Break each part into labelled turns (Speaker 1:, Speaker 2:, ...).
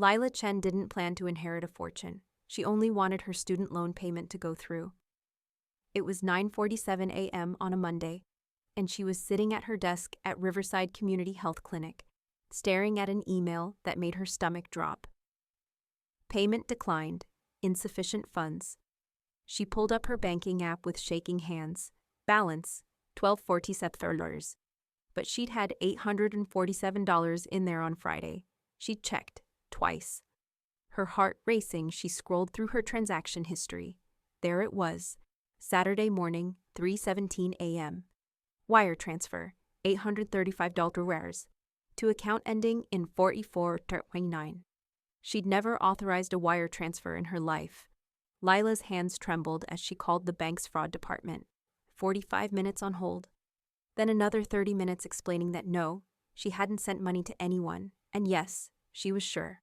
Speaker 1: Lila Chen didn't plan to inherit a fortune. She only wanted her student loan payment to go through. It was 9:47 a.m. on a Monday, and she was sitting at her desk at Riverside Community Health Clinic, staring at an email that made her stomach drop. Payment declined. Insufficient funds. She pulled up her banking app with shaking hands. Balance, $12.47. But she'd had $847 in there on Friday. She checked, twice. Her heart racing, she scrolled through her transaction history. There it was. Saturday morning, 3:17 a.m. Wire transfer, $835 to account ending in 4429. She'd never authorized a wire transfer in her life. Lila's hands trembled as she called the bank's fraud department. 45 minutes on hold. Then another 30 minutes explaining that no, she hadn't sent money to anyone, and yes, she was sure.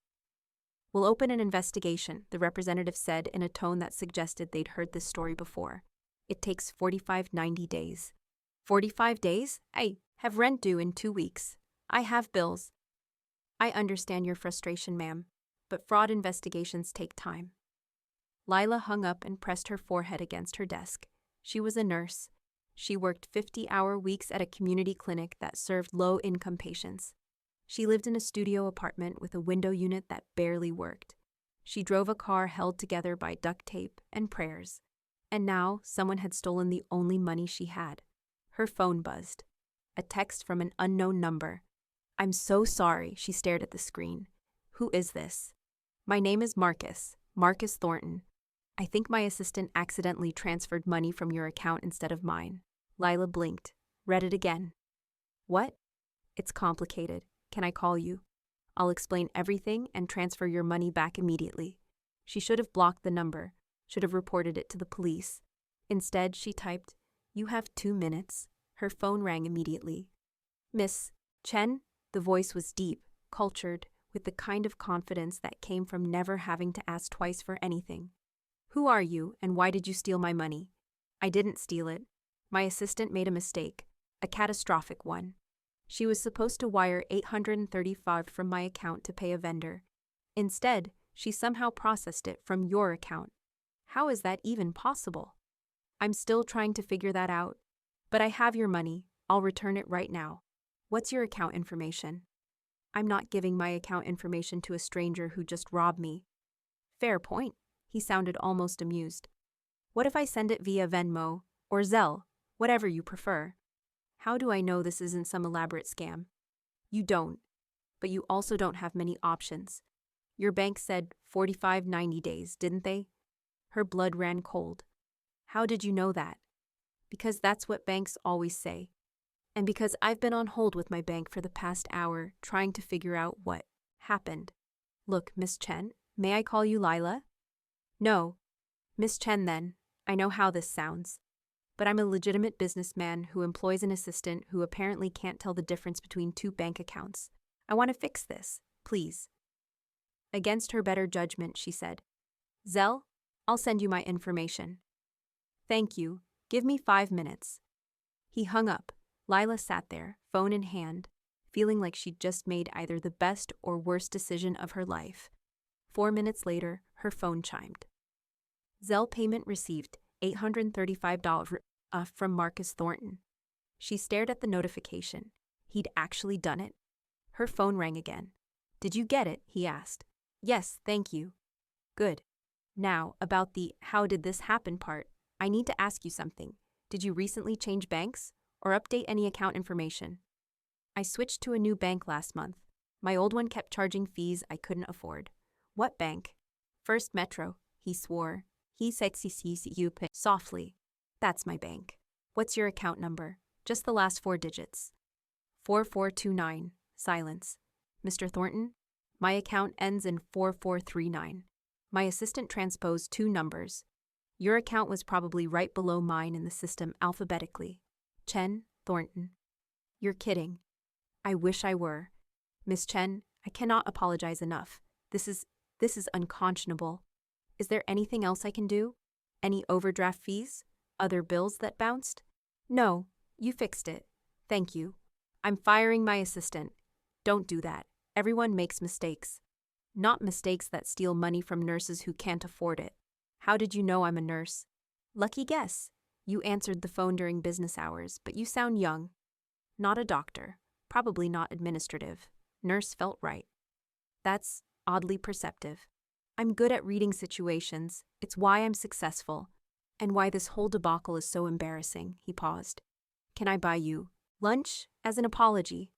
Speaker 1: "We'll open an investigation," the representative said in a tone that suggested they'd heard this story before. "It takes 90 days. 45 days? I have rent due in 2 weeks. I have bills." "I understand your frustration, ma'am, but fraud investigations take time." Lila hung up and pressed her forehead against her desk. She was a nurse. She worked 50-hour weeks at a community clinic that served low-income patients. She lived in a studio apartment with a window unit that barely worked. She drove a car held together by duct tape and prayers. And now someone had stolen the only money she had. Her phone buzzed. A text from an unknown number. "I'm so sorry," she stared at the screen. "Who is this?" "My name is Marcus Thornton. I think my assistant accidentally transferred money from your account instead of mine." Lila blinked, read it again. "What?" "It's complicated. Can I call you? I'll explain everything and transfer your money back immediately." She should have blocked the number, should have reported it to the police. Instead, she typed, "You have 2 minutes." Her phone rang immediately. "Miss Chen?" The voice was deep, cultured, with the kind of confidence that came from never having to ask twice for anything. "Who are you, and why did you steal my money?" "I didn't steal it. My assistant made a mistake, a catastrophic one. She was supposed to wire $835 from my account to pay a vendor. Instead, she somehow processed it from your account. How is that even possible?" "I'm still trying to figure that out. But I have your money. I'll return it right now." "What's your account information?" "I'm not giving my account information to a stranger who just robbed me." "Fair point." He sounded almost amused. "What if I send it via Venmo or Zelle, whatever you prefer?" "How do I know this isn't some elaborate scam?" "You don't. But you also don't have many options. Your bank said 90 days, didn't they?" Her blood ran cold. "How did you know that?" "Because that's what banks always say. And because I've been on hold with my bank for the past hour trying to figure out what happened." "Look, Miss Chen, may I call you Lila?" "No. Miss Chen then. I know how this sounds. But I'm a legitimate businessman who employs an assistant who apparently can't tell the difference between 2 bank accounts. I want to fix this, please." Against her better judgment, she said, "Zelle, I'll send you my information." "Thank you. Give me 5 minutes." He hung up. Lila sat there, phone in hand, feeling like she'd just made either the best or worst decision of her life. 4 minutes later, her phone chimed. Zelle payment received, $835 from Marcus Thornton. She stared at the notification. He'd actually done it. Her phone rang again. "Did you get it?" he asked. "Yes, thank you." "Good. Now, about the 'how did this happen' part, I need to ask you something. Did you recently change banks or update any account information?" "I switched to a new bank last month. My old one kept charging fees I couldn't afford." "What bank?" "First Metro," he swore. He sexy you softly. "That's my bank." "What's your account number?" "Just the last 4 digits." 4429. Silence. "Mr. Thornton? My account ends in 4439. My assistant transposed 2 numbers. Your account was probably right below mine in the system alphabetically. Chen, Thornton." "You're kidding." "I wish I were. Miss Chen, I cannot apologize enough. This is unconscionable. Is there anything else I can do? Any overdraft fees? Other bills that bounced?" "No, you fixed it. Thank you. I'm firing my assistant." "Don't do that. Everyone makes mistakes." Not mistakes that steal money from nurses who can't afford it. How did you know I'm a nurse? Lucky guess. You answered the phone during business hours, but you sound young. Not a doctor. Probably not administrative. Nurse felt right. That's oddly perceptive. I'm good at reading situations. It's why I'm successful. And why this whole debacle is so embarrassing. He paused. Can I buy you lunch as an apology?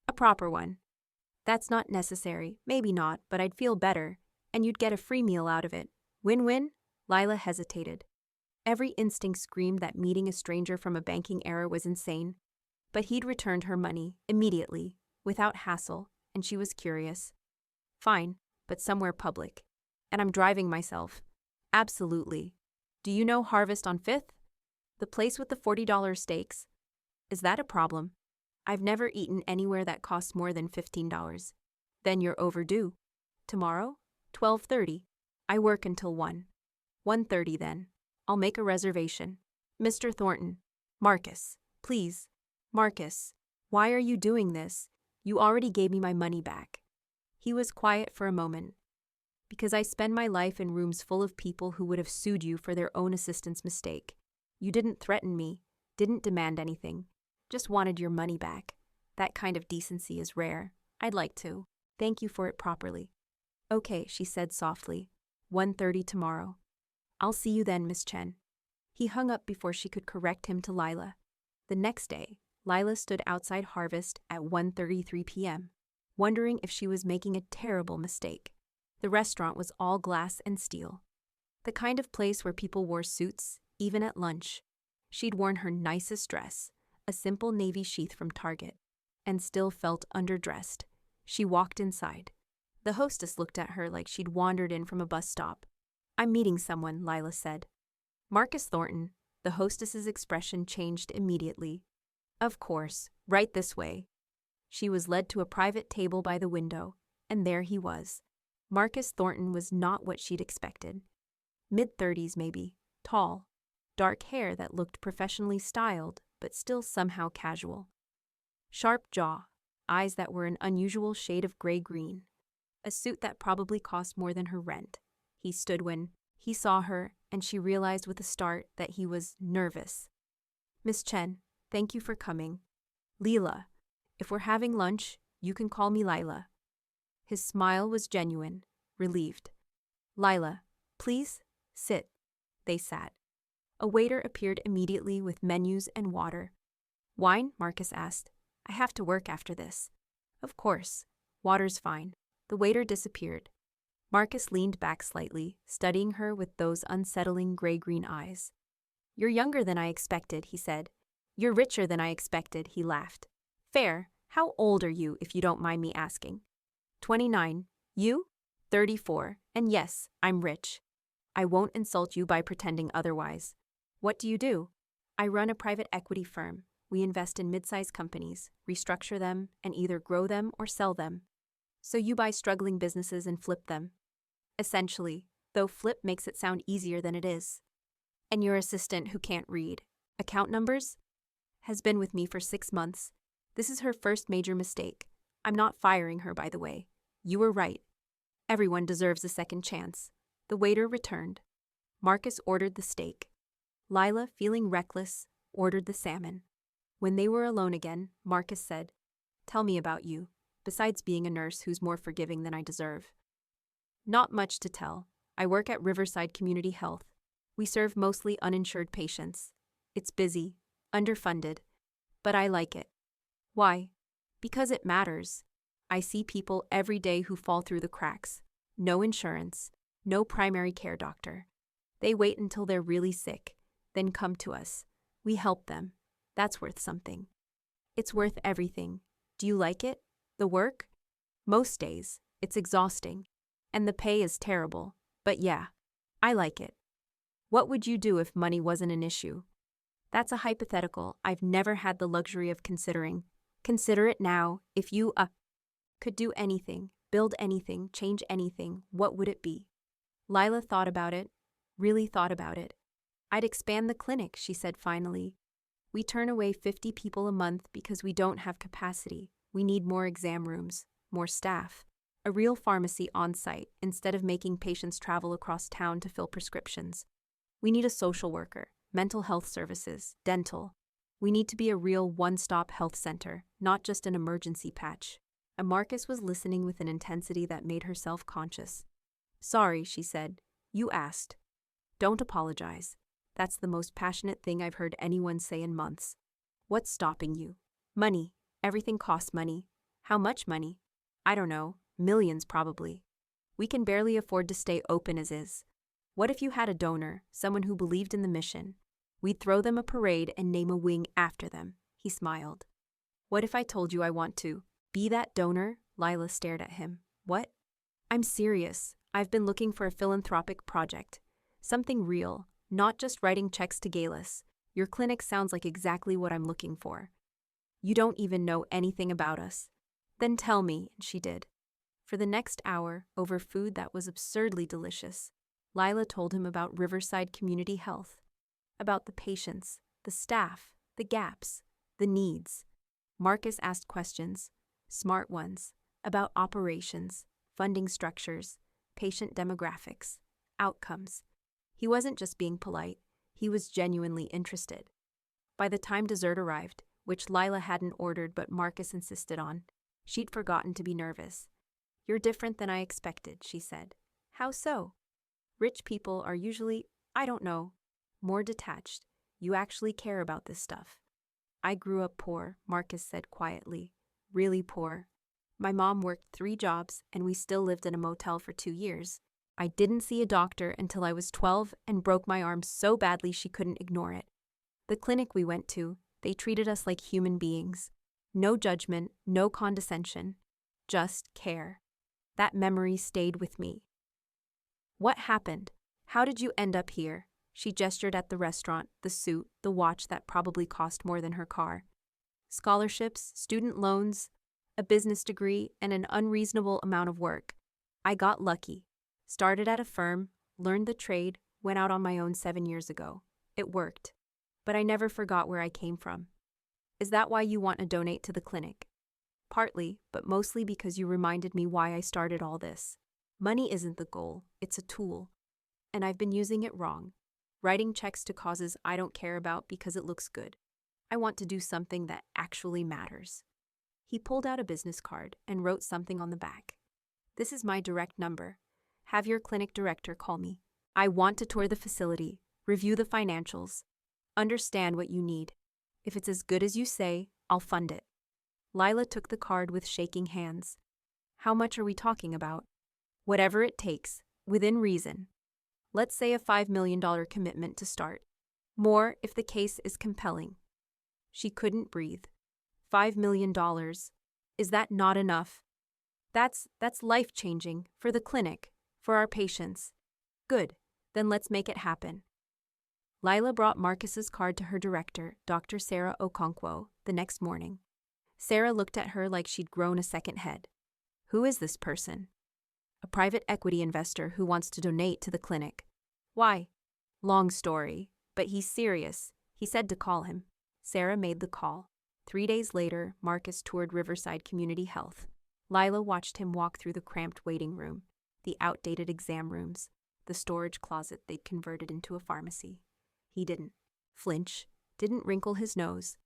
Speaker 1: A proper one. That's not necessary. Maybe not, but I'd feel better. And you'd get a free meal out of it. Win-win? Lila hesitated. Every instinct screamed that meeting a stranger from a banking era was insane. But he'd returned her money, immediately, without hassle, and she was curious. Fine, but somewhere public. And I'm driving myself. Absolutely. Do you know Harvest on 5th? The place with the $40 steaks? Is that a problem? I've never eaten anywhere that costs more than $15. Then you're overdue. Tomorrow? 12:30. I work until 1. 1:30 then. I'll make a reservation. Mr. Thornton. Marcus. Please. Marcus. Why are you doing this? You already gave me my money back. He was quiet for a moment. Because I spend my life in rooms full of people who would have sued you for their own assistant's mistake. You didn't threaten me, didn't demand anything, just wanted your money back. That kind of decency is rare. I'd like to thank you for it properly. Okay, she said softly. 1:30 tomorrow. I'll see you then, Miss Chen. He hung up before she could correct him to Lila. The next day, Lila stood outside Harvest at 1:33 p.m., wondering if she was making a terrible mistake. The restaurant was all glass and steel. The kind of place where people wore suits, even at lunch. She'd worn her nicest dress, a simple navy sheath from Target, and still felt underdressed. She walked inside. The hostess looked at her like she'd wandered in from a bus stop. I'm meeting someone, Lila said. Marcus Thornton. The hostess's expression changed immediately. Of course, right this way. She was led to a private table by the window, and there he was. Marcus Thornton was not what she'd expected. Mid-30s maybe, tall, dark hair that looked professionally styled, but still somehow casual. Sharp jaw, eyes that were an unusual shade of gray-green. A suit that probably cost more than her rent. He stood when he saw her, and she realized with a start that he was nervous. Miss Chen, thank you for coming. Lila, if we're having lunch, you can call me Lila. His smile was genuine, relieved. Lila, please, sit. They sat. A waiter appeared immediately with menus and water. Wine? Marcus asked. I have to work after this. Of course. Water's fine. The waiter disappeared. Marcus leaned back slightly, studying her with those unsettling gray-green eyes. You're younger than I expected, he said. You're richer than I expected, he laughed. Fair. How old are you, if you don't mind me asking? 29. You? 34. And yes, I'm rich. I won't insult you by pretending otherwise. What do you do? I run a private equity firm. We invest in mid-sized companies, restructure them, and either grow them or sell them. So you buy struggling businesses and flip them. Essentially, though flip makes it sound easier than it is. And your assistant who can't read account numbers has been with me for 6 months. This is her first major mistake. I'm not firing her, by the way. You were right. Everyone deserves a second chance. The waiter returned. Marcus ordered the steak. Lila, feeling reckless, ordered the salmon. When they were alone again, Marcus said, Tell me about you, besides being a nurse who's more forgiving than I deserve. Not much to tell. I work at Riverside Community Health. We serve mostly uninsured patients. It's busy, underfunded, but I like it. Why? Because it matters. I see people every day who fall through the cracks. No insurance, no primary care doctor. They wait until they're really sick, then come to us. We help them. That's worth something. It's worth everything. Do you like it? The work? Most days. It's exhausting. And the pay is terrible. But yeah, I like it. What would you do if money wasn't an issue? That's a hypothetical I've never had the luxury of considering. Consider it now. If you, could do anything, build anything, change anything, what would it be? Lila thought about it, really thought about it. I'd expand the clinic, she said finally. We turn away 50 people a month because we don't have capacity. We need more exam rooms, more staff. A real pharmacy on site instead of making patients travel across town to fill prescriptions. We need a social worker, mental health services, dental. We need to be a real one-stop health center, not just an emergency patch. And Marcus was listening with an intensity that made her self-conscious. Sorry, she said. You asked. Don't apologize. That's the most passionate thing I've heard anyone say in months. What's stopping you? Money. Everything costs money. How much money? I don't know. Millions, probably. We can barely afford to stay open as is. What if you had a donor, someone who believed in the mission? We'd throw them a parade and name a wing after them. He smiled. What if I told you I want to be that donor? Lila stared at him. What? I'm serious. I've been looking for a philanthropic project. Something real, not just writing checks to galas. Your clinic sounds like exactly what I'm looking for. You don't even know anything about us. Then tell me, and she did. For the next hour, over food that was absurdly delicious, Lila told him about Riverside Community Health, about the patients, the staff, the gaps, the needs. Marcus asked questions, smart ones, about operations, funding structures, patient demographics, outcomes. He wasn't just being polite, he was genuinely interested. By the time dessert arrived, which Lila hadn't ordered but Marcus insisted on, she'd forgotten to be nervous. You're different than I expected, she said. How so? Rich people are usually, I don't know, more detached. You actually care about this stuff. I grew up poor, Marcus said quietly. Really poor. My mom worked 3 jobs and we still lived in a motel for 2 years. I didn't see a doctor until I was 12 and broke my arm so badly she couldn't ignore it. The clinic we went to, they treated us like human beings. No judgment, no condescension, just care. That memory stayed with me. What happened? How did you end up here? She gestured at the restaurant, the suit, the watch that probably cost more than her car. Scholarships, student loans, a business degree, and an unreasonable amount of work. I got lucky. Started at a firm, learned the trade, went out on my own 7 years ago. It worked. But I never forgot where I came from. Is that why you want to donate to the clinic? Partly, but mostly because you reminded me why I started all this. Money isn't the goal, it's a tool. And I've been using it wrong. Writing checks to causes I don't care about because it looks good. I want to do something that actually matters. He pulled out a business card and wrote something on the back. This is my direct number. Have your clinic director call me. I want to tour the facility, review the financials, understand what you need. If it's as good as you say, I'll fund it. Lila took the card with shaking hands. How much are we talking about? Whatever it takes, within reason. Let's say a $5 million commitment to start. More if the case is compelling. She couldn't breathe. $5 million. Is that not enough? That's life-changing for the clinic, for our patients. Good, then let's make it happen. Lila brought Marcus's card to her director, Dr. Sarah Okonkwo, the next morning. Sarah looked at her like she'd grown a second head. Who is this person? A private equity investor who wants to donate to the clinic. Why? Long story, but he's serious. He said to call him. Sarah made the call. 3 days later, Marcus toured Riverside Community Health. Lila watched him walk through the cramped waiting room, the outdated exam rooms, the storage closet they'd converted into a pharmacy. He didn't flinch, didn't wrinkle his nose,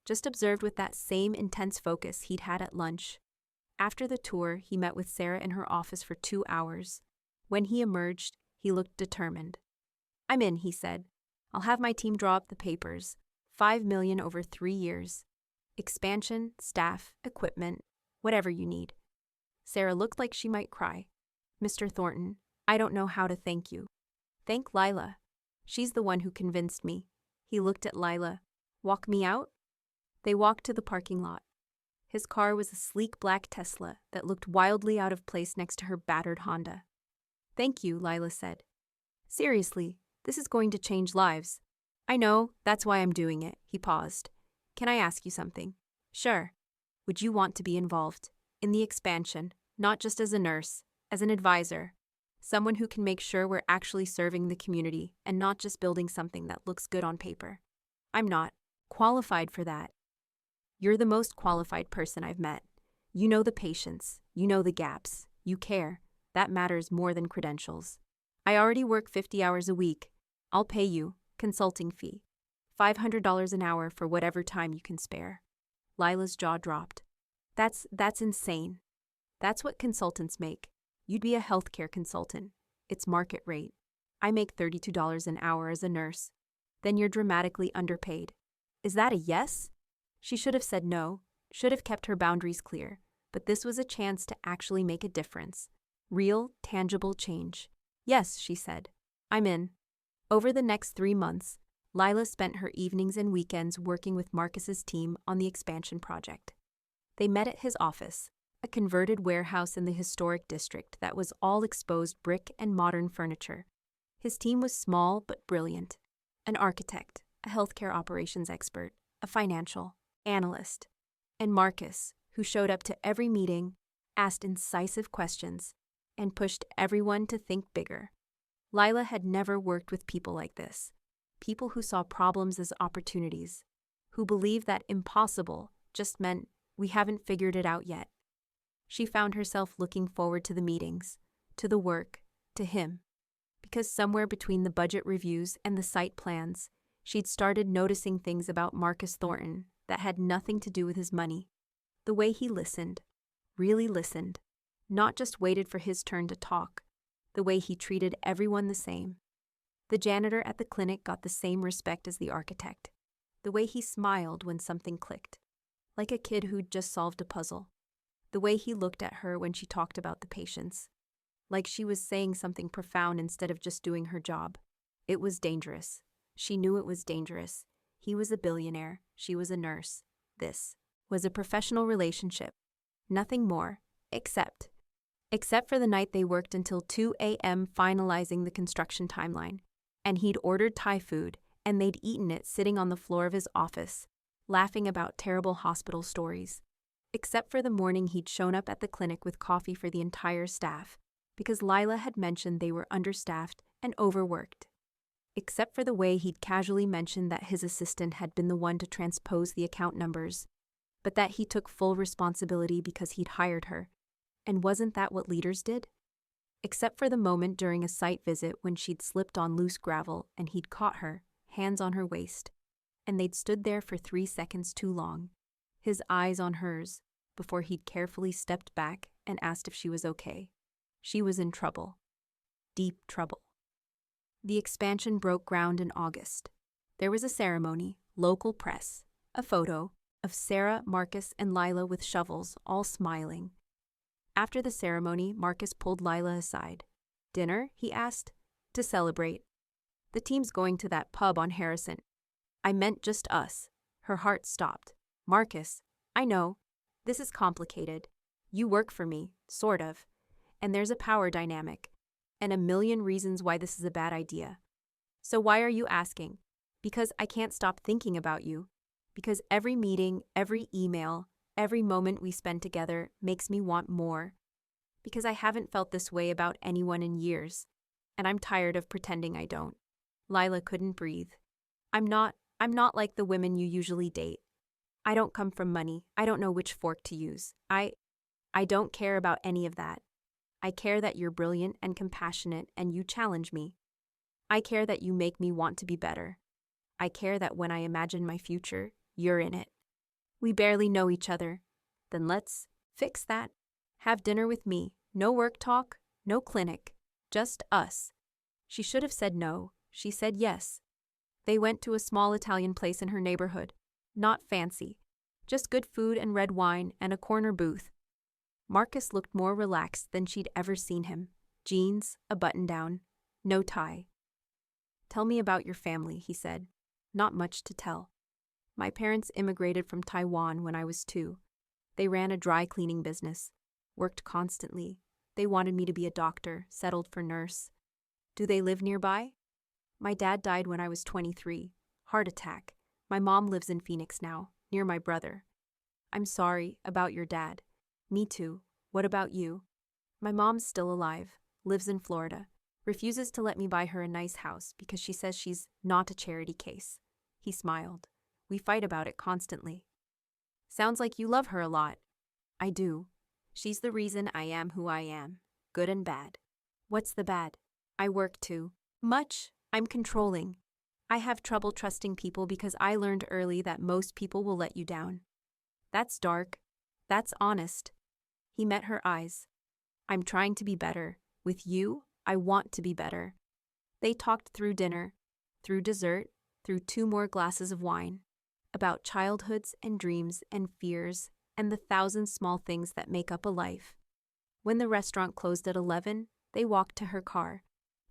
Speaker 1: just observed with that same intense focus he'd had at lunch. After the tour, he met with Sarah in her office for 2 hours. When he emerged, he looked determined. I'm in, he said. I'll have my team draw up the papers. $5 million over 3 years. Expansion, staff, equipment, whatever you need. Sarah looked like she might cry. Mr. Thornton, I don't know how to thank you. Thank Lila. She's the one who convinced me. He looked at Lila. Walk me out? They walked to the parking lot. His car was a sleek black Tesla that looked wildly out of place next to her battered Honda. Thank you, Lila said. Seriously, this is going to change lives. I know, that's why I'm doing it. He paused. Can I ask you something? Sure. Would you want to be involved in the expansion, not just as a nurse, as an advisor, someone who can make sure we're actually serving the community and not just building something that looks good on paper? I'm not qualified for that. You're the most qualified person I've met. You know the patients, you know the gaps, You care. That matters more than credentials. I already work 50 hours a week. I'll pay you, consulting fee. $500 an hour for whatever time you can spare. Lila's jaw dropped. That's insane. That's what consultants make. You'd be a healthcare consultant. It's market rate. I make $32 an hour as a nurse. Then you're dramatically underpaid. Is that a yes? She should have said no, should have kept her boundaries clear, but this was a chance to actually make a difference. Real, tangible change. Yes, she said. I'm in. Over the next 3 months, Lila spent her evenings and weekends working with Marcus's team on the expansion project. They met at his office, a converted warehouse in the historic district that was all exposed brick and modern furniture. His team was small but brilliant. An architect, a healthcare operations expert, a financial analyst, and Marcus, who showed up to every meeting, asked incisive questions, and pushed everyone to think bigger. Lila had never worked with people like this. People who saw problems as opportunities, who believed that impossible just meant we haven't figured it out yet. She found herself looking forward to the meetings, to the work, to him. Because somewhere between the budget reviews and the site plans, she'd started noticing things about Marcus Thornton that had nothing to do with his money. The way he listened, really listened, not just waited for his turn to talk, the way he treated everyone the same. The janitor at the clinic got the same respect as the architect, the way he smiled when something clicked, like a kid who'd just solved a puzzle, the way he looked at her when she talked about the patients, like she was saying something profound instead of just doing her job. It was dangerous. She knew it was dangerous. He was a billionaire. She was a nurse. This was a professional relationship. Nothing more, except for the night they worked until 2 a.m. finalizing the construction timeline. And he'd ordered Thai food, and they'd eaten it sitting on the floor of his office, laughing about terrible hospital stories. Except for the morning he'd shown up at the clinic with coffee for the entire staff, because Lila had mentioned they were understaffed and overworked. Except for the way he'd casually mentioned that his assistant had been the one to transpose the account numbers, but that he took full responsibility because he'd hired her. And wasn't that what leaders did? Except for the moment during a site visit when she'd slipped on loose gravel and he'd caught her, hands on her waist, and they'd stood there for 3 seconds too long, his eyes on hers, before he'd carefully stepped back and asked if she was okay. She was in trouble. Deep trouble. The expansion broke ground in August. There was a ceremony, local press, a photo of Sarah, Marcus, and Lila with shovels, all smiling. After the ceremony, Marcus pulled Lila aside. Dinner, he asked. To celebrate. The team's going to that pub on Harrison. I meant just us. Her heart stopped. Marcus, I know. This is complicated. You work for me, sort of. And there's a power dynamic. And a million reasons why this is a bad idea. So why are you asking? Because I can't stop thinking about you. Because every meeting, every email, every moment we spend together makes me want more. Because I haven't felt this way about anyone in years. And I'm tired of pretending I don't. Lila couldn't breathe. I'm not like the women you usually date. I don't come from money. I don't know which fork to use. I don't care about any of that. I care that you're brilliant and compassionate and you challenge me. I care that you make me want to be better. I care that when I imagine my future, you're in it. We barely know each other. Then let's fix that. Have dinner with me. No work talk, no clinic. Just us. She should have said no. She said yes. They went to a small Italian place in her neighborhood. Not fancy. Just good food and red wine and a corner booth. Marcus looked more relaxed than she'd ever seen him. Jeans, a button-down, no tie. Tell me about your family, he said. Not much to tell. My parents immigrated from Taiwan when I was 2. They ran a dry cleaning business. Worked constantly. They wanted me to be a doctor, settled for nurse. Do they live nearby? My dad died when I was 23. Heart attack. My mom lives in Phoenix now, near my brother. I'm sorry about your dad. Me too. What about you? My mom's still alive, lives in Florida, refuses to let me buy her a nice house because she says she's not a charity case. He smiled. We fight about it constantly. Sounds like you love her a lot. I do. She's the reason I am who I am, good and bad. What's the bad? I work too much. I'm controlling. I have trouble trusting people because I learned early that most people will let you down. That's dark. That's honest. He met her eyes. I'm trying to be better. With you, I want to be better. They talked through dinner, through dessert, through 2 more glasses of wine, about childhoods and dreams and fears and the 1,000 small things that make up a life. When the restaurant closed at 11, they walked to her car.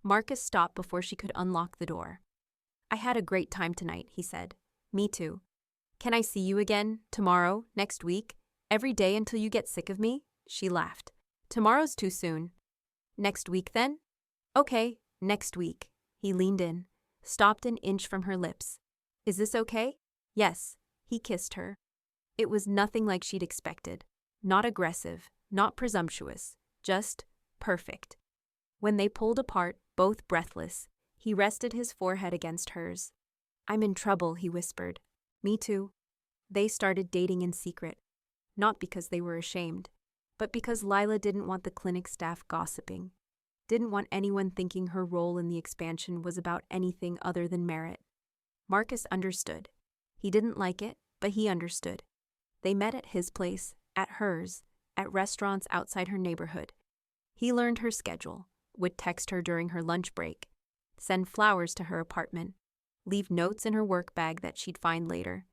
Speaker 1: Marcus stopped before she could unlock the door. I had a great time tonight, he said. Me too. Can I see you again, tomorrow, next week, every day until you get sick of me? She laughed. Tomorrow's too soon. Next week then? Okay, next week. He leaned in, stopped an inch from her lips. Is this okay? Yes. He kissed her. It was nothing like she'd expected. Not aggressive, not presumptuous, just perfect. When they pulled apart, both breathless, he rested his forehead against hers. I'm in trouble, he whispered. Me too. They started dating in secret, not because they were ashamed, but because Lila didn't want the clinic staff gossiping, didn't want anyone thinking her role in the expansion was about anything other than merit. Marcus understood. He didn't like it, but he understood. They met at his place, at hers, at restaurants outside her neighborhood. He learned her schedule, would text her during her lunch break, send flowers to her apartment, leave notes in her work bag that she'd find later.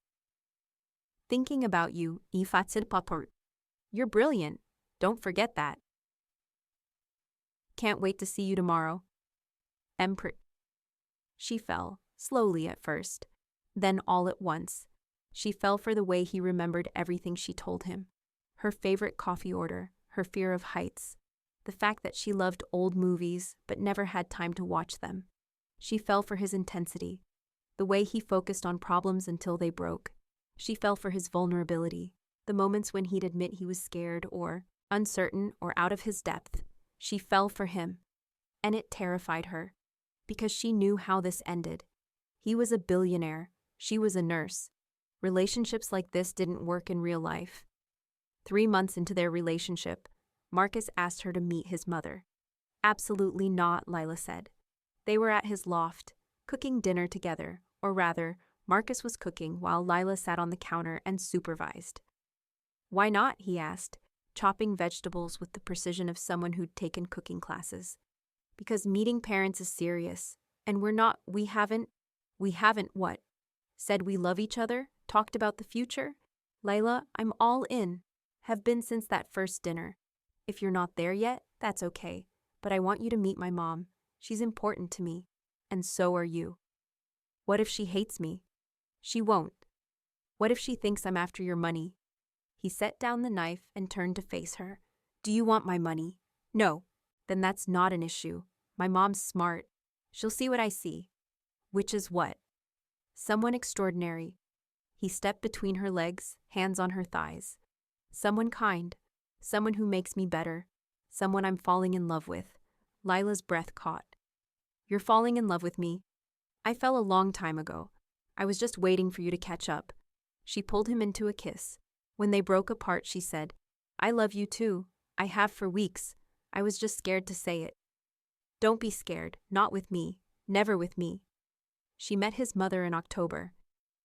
Speaker 1: Thinking about you, you're brilliant. Don't forget that. Can't wait to see you tomorrow. She fell, slowly at first, then all at once. She fell for the way he remembered everything she told him. Her favorite coffee order, her fear of heights, the fact that she loved old movies but never had time to watch them. She fell for his intensity, the way he focused on problems until they broke. She fell for his vulnerability, the moments when he'd admit he was scared or uncertain or out of his depth. She fell for him, and it terrified her, because she knew how this ended. He was a billionaire, she was a nurse. Relationships like this didn't work in real life. 3 months into their relationship, Marcus asked her to meet his mother. Absolutely not, Lila said. They were at his loft, cooking dinner together, or rather, Marcus was cooking while Lila sat on the counter and supervised. Why not, he asked, chopping vegetables with the precision of someone who'd taken cooking classes. Because meeting parents is serious, and we haven't what? Said we love each other, talked about the future? Lila, I'm all in. Have been since that first dinner. If you're not there yet, that's okay, but I want you to meet my mom. She's important to me, and so are you. What if she hates me? She won't. What if she thinks I'm after your money? He set down the knife and turned to face her. Do you want my money? No. Then that's not an issue. My mom's smart. She'll see what I see. Which is what? Someone extraordinary. He stepped between her legs, hands on her thighs. Someone kind. Someone who makes me better. Someone I'm falling in love with. Lila's breath caught. You're falling in love with me? I fell a long time ago. I was just waiting for you to catch up. She pulled him into a kiss. When they broke apart, she said, I love you too. I have for weeks. I was just scared to say it. Don't be scared. Not with me. Never with me. She met his mother in October.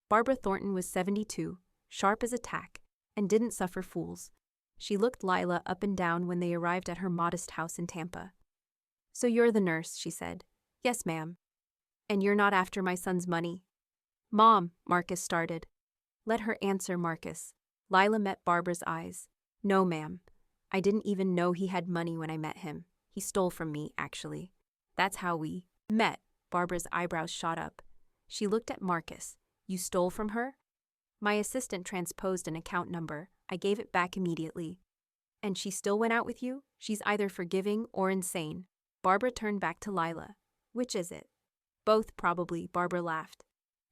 Speaker 1: Barbara Thornton was 72, sharp as a tack, and didn't suffer fools. She looked Lila up and down when they arrived at her modest house in Tampa. So you're the nurse, she said. Yes, ma'am. And you're not after my son's money? Mom, Marcus started. Let her answer, Marcus. Lila met Barbara's eyes. No, ma'am. I didn't even know he had money when I met him. He stole from me, actually. That's how we met. Barbara's eyebrows shot up. She looked at Marcus. You stole from her? My assistant transposed an account number. I gave it back immediately. And she still went out with you? She's either forgiving or insane. Barbara turned back to Lila. Which is it? Both, probably, Barbara laughed.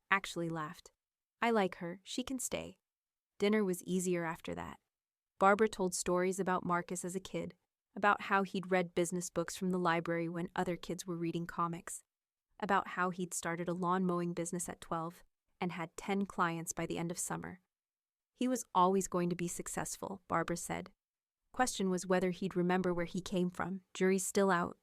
Speaker 1: Actually laughed. I like her. She can stay. Dinner was easier after that. Barbara told stories about Marcus as a kid, about how he'd read business books from the library when other kids were reading comics, about how he'd started a lawn mowing business at 12 and had 10 clients by the end of summer. He was always going to be successful, Barbara said. Question was whether he'd remember where he came from. Jury's still out.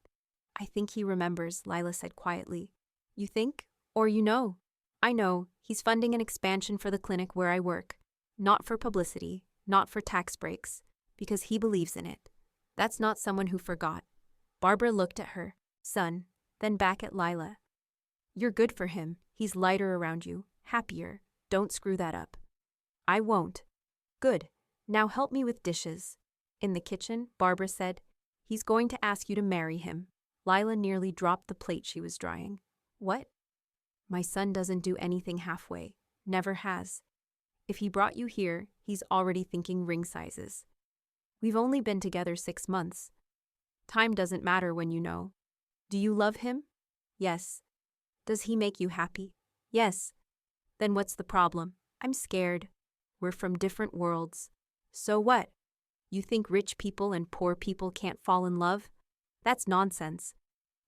Speaker 1: I think he remembers, Lila said quietly. You think? Or you know? I know. He's funding an expansion for the clinic where I work. Not for publicity, not for tax breaks, because he believes in it. That's not someone who forgot. Barbara looked at her son, then back at Lila. You're good for him. He's lighter around you, happier. Don't screw that up. I won't. Good. Now help me with dishes. In the kitchen, Barbara said, He's going to ask you to marry him. Lila nearly dropped the plate she was drying. What? My son doesn't do anything halfway. Never has. If he brought you here, he's already thinking ring sizes. We've only been together 6 months. Time doesn't matter when you know. Do you love him? Yes. Does he make you happy? Yes. Then what's the problem? I'm scared. We're from different worlds. So what? You think rich people and poor people can't fall in love? That's nonsense.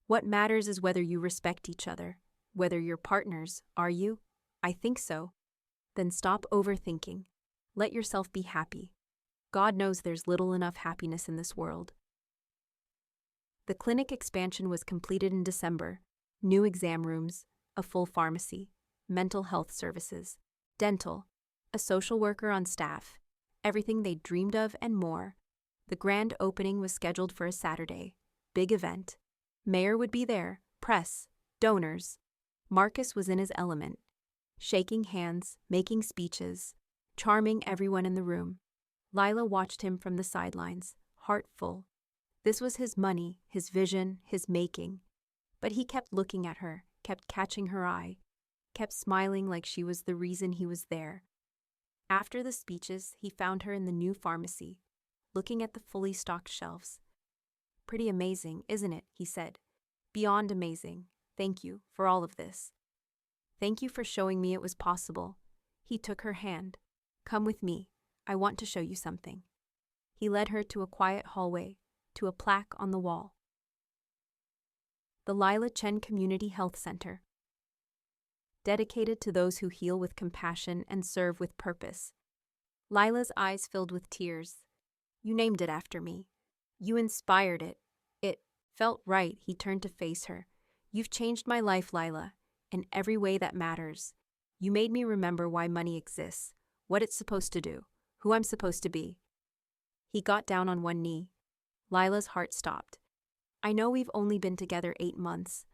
Speaker 1: What matters is whether you respect each other. Whether you're partners, are you? I think so. Then stop overthinking. Let yourself be happy. God knows there's little enough happiness in this world. The clinic expansion was completed in December. New exam rooms, a full pharmacy, mental health services, dental, a social worker on staff, everything they dreamed of and more. The grand opening was scheduled for a Saturday. Big event. Mayor would be there, press, donors. Marcus was in his element, shaking hands, making speeches, charming everyone in the room. Lila watched him from the sidelines, heart full. This was his money, his vision, his making. But he kept looking at her, kept catching her eye, kept smiling like she was the reason he was there. After the speeches, he found her in the new pharmacy, looking at the fully stocked shelves. Pretty amazing, isn't it? He said. Beyond amazing. Thank you for all of this. Thank you for showing me it was possible. He took her hand. Come with me. I want to show you something. He led her to a quiet hallway, to a plaque on the wall. The Lila Chen Community Health Center. Dedicated to those who heal with compassion and serve with purpose. Lila's eyes filled with tears. You named it after me. You inspired it. It felt right. He turned to face her. You've changed my life, Lila, in every way that matters. You made me remember why money exists, what it's supposed to do, who I'm supposed to be. He got down on one knee. Lila's heart stopped. I know we've only been together 8 months.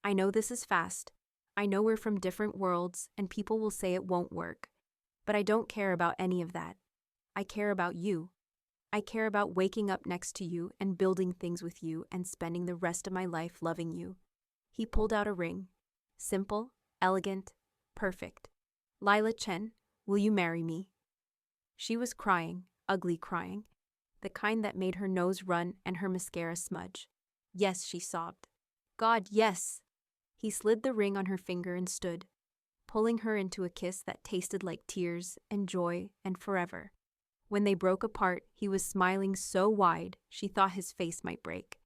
Speaker 1: I know this is fast. I know we're from different worlds and people will say it won't work. But I don't care about any of that. I care about you. I care about waking up next to you and building things with you and spending the rest of my life loving you. He pulled out a ring. Simple, elegant, perfect. Lila Chen, will you marry me? She was crying, ugly crying, the kind that made her nose run and her mascara smudge. Yes, she sobbed. God, yes! He slid the ring on her finger and stood, pulling her into a kiss that tasted like tears and joy and forever. When they broke apart, he was smiling so wide she thought his face might break.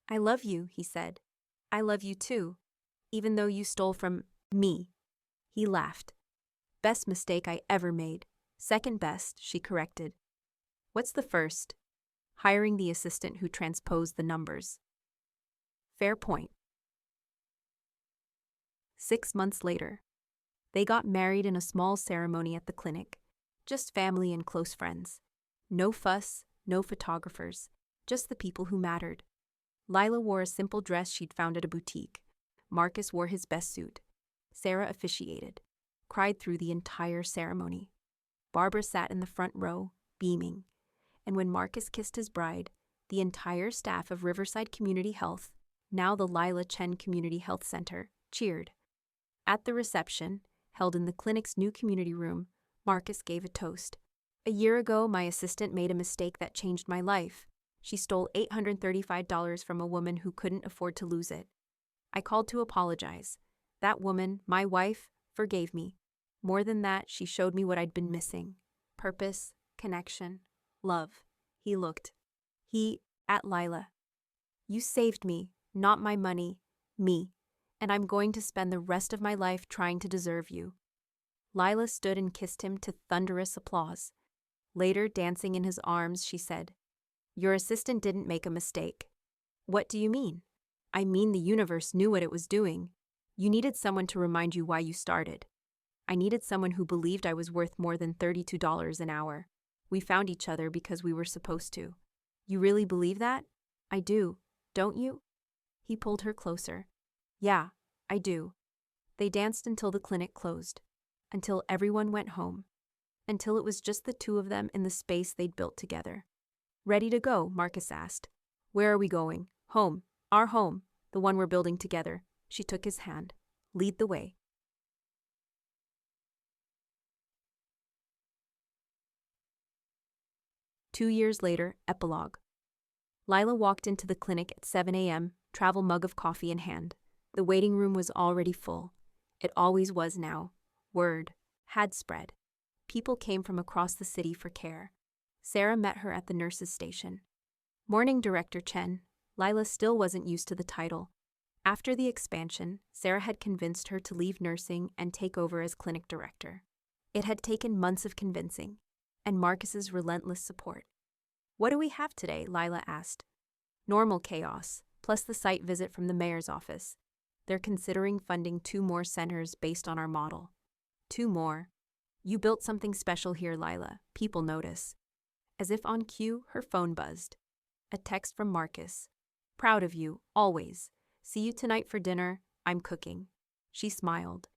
Speaker 1: I love you, he said. I love you too, even though you stole from me. He laughed. Best mistake I ever made. Second best, she corrected. What's the first? Hiring the assistant who transposed the numbers. Fair point. 6 months later, they got married in a small ceremony at the clinic. Just family and close friends. No fuss, no photographers, just the people who mattered. Lila wore a simple dress she'd found at a boutique. Marcus wore his best suit. Sarah officiated, cried through the entire ceremony. Barbara sat in the front row, beaming. And when Marcus kissed his bride, the entire staff of Riverside Community Health, now the Lila Chen Community Health Center, cheered. At the reception, held in the clinic's new community room, Marcus gave a toast. A year ago, my assistant made a mistake that changed my life. She stole $835 from a woman who couldn't afford to lose it. I called to apologize. That woman, my wife, forgave me. More than that, she showed me what I'd been missing. Purpose, connection, love. He looked. At Lila. You saved me, not my money, me. And I'm going to spend the rest of my life trying to deserve you. Lila stood and kissed him to thunderous applause. Later, dancing in his arms, she said, Your assistant didn't make a mistake. What do you mean? I mean the universe knew what it was doing. You needed someone to remind you why you started. I needed someone who believed I was worth more than $32 an hour. We found each other because we were supposed to. You really believe that? I do, don't you? He pulled her closer. Yeah, I do. They danced until the clinic closed, until everyone went home, until it was just the two of them in the space they'd built together. Ready to go, Marcus asked. Where are we going? Home. Our home, the one we're building together. She took his hand. Lead the way. Two years later, epilogue. Lila walked into the clinic at 7 a.m., travel mug of coffee in hand. The waiting room was already full. It always was now. Word had spread. People came from across the city for care. Sarah met her at the nurse's station. Morning, Director Chen. Lila still wasn't used to the title. After the expansion, Sarah had convinced her to leave nursing and take over as clinic director. It had taken months of convincing, and Marcus's relentless support. What do we have today? Lila asked. Normal chaos, plus the site visit from the mayor's office. They're considering funding 2 more centers based on our model. 2 more. You built something special here, Lila. People notice. As if on cue, her phone buzzed. A text from Marcus. Proud of you, always. See you tonight for dinner. I'm cooking. She smiled.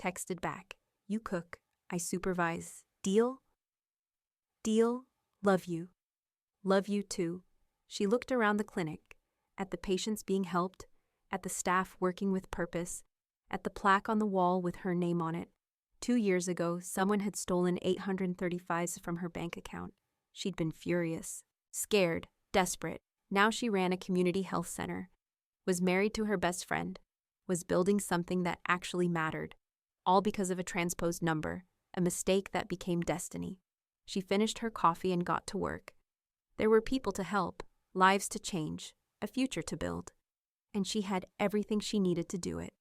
Speaker 1: Texted back. You cook. I supervise. Deal? Deal. Love you. Love you too. She looked around the clinic, at the patients being helped, at the staff working with purpose, at the plaque on the wall with her name on it. 2 years ago, someone had stolen $835 from her bank account. She'd been furious, scared, desperate. Now she ran a community health center, was married to her best friend, was building something that actually mattered, all because of a transposed number, a mistake that became destiny. She finished her coffee and got to work. There were people to help, lives to change, a future to build. And she had everything she needed to do it.